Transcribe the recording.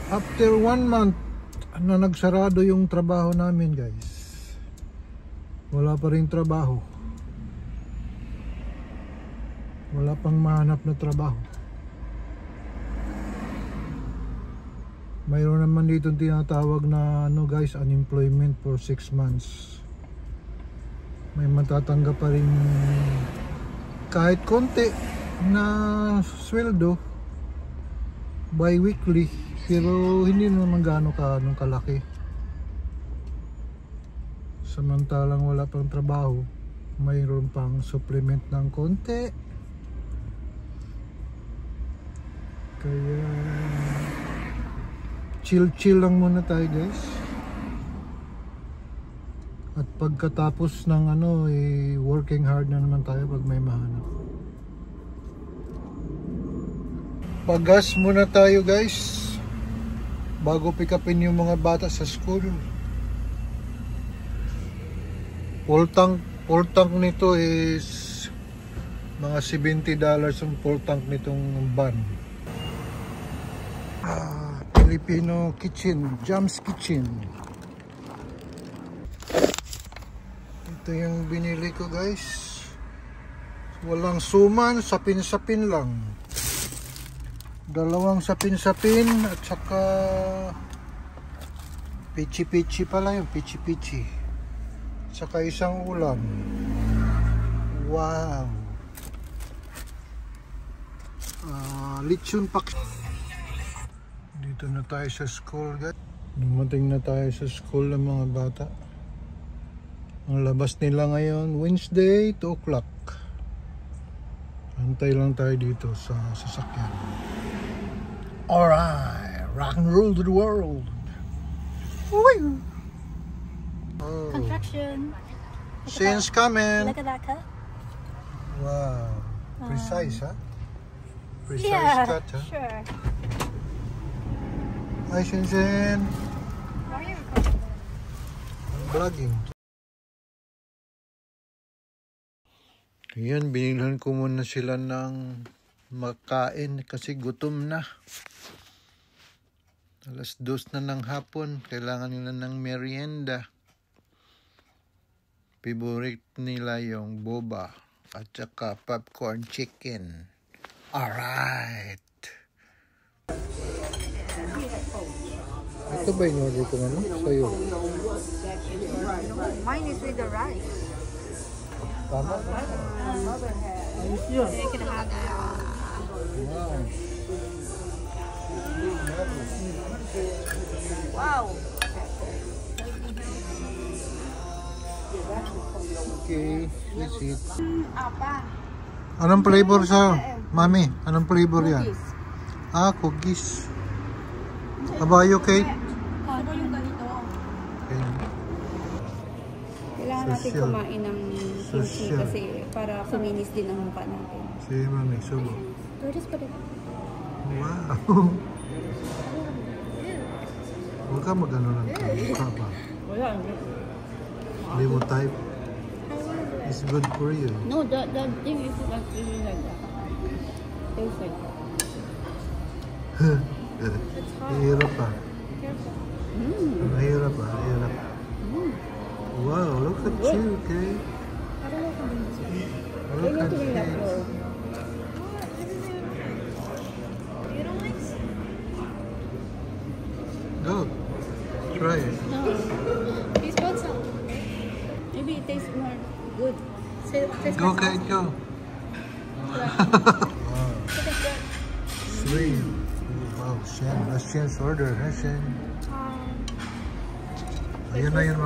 After 1 month na nagsarado yung trabaho namin, guys. Wala pa rin trabaho. Wala pang mahanap na trabaho. Mayroon naman dito tinatawag na ano guys, unemployment for 6 months. May matatanggap pa rin kahit konti na sweldo bi-weekly, pero hindi naman gaano kalaki. Samantalang wala pang trabaho, mayroon pang supplement ng konti. Kaya chill lang muna tayo, guys. At pagkatapos ng working hard na naman tayo pag may mahanap. Pagas muna tayo, guys, bago pick upin yung mga bata sa school. Full tank nito is mga $70 ang full tank nitong van. Filipino kitchen, Jam's Kitchen. Ito yung binili ko, guys. Walang suman, sapin-sapin lang. 2 sapin-sapin at saka pichi-pichi pala yung pichi-pichi. Saka isang ulam. Wow. Lechon pak. Dito na tayo sa school, guys. Dumating na tayo sa school ng mga bata. Ang labas nila ngayon Wednesday 2 o'clock. Antay lang tayo dito sa sasakyan. Alright, rock and roll to the world. Woo! Oh. Construction. Scene's coming. Look at that cut. Wow. Precise, huh? Precise Yeah, cut, huh? sure. Hi, Shenzhen. Why are you recording? I'm vlogging. Ayan, binilhan ko muna sila ng makain kasi gutom na. 2:00 na ng hapon. Kailangan nila ng merienda. Favorite nila yung boba at saka popcorn chicken. Alright. Ito ba yung order ko ano? Sa'yo? Mine is with the rice. Tama? You can have that. Wow. Wow. Okay, let's eat. Apa? Anong flavor sa mami? Anong flavor yan? Cookies. Cookies. Kabayo cake. Ano yung ganito? Okay. Kailangan natin Social. kumain ng kimchi Social. kasi para kuminis din ang mukha natin. Si mami, subo. So just put it. Wow. Huwag ka mag-ano lang. Mukha pa. Wala. Hindi mo type. It's good for you. No, the thing is actually like that. Tastes like that. Hirap pa. Mm. Hirap pa. Hirap. Wow, look at you, okay? Look Try not at to bring that you. floor. Go. Try it. No. Please put some. Maybe it tastes more good. Go, Kate, go. Wow. Sweet. Wow, Shen. That's Shen's order, huh, Shen? Ayun na yun.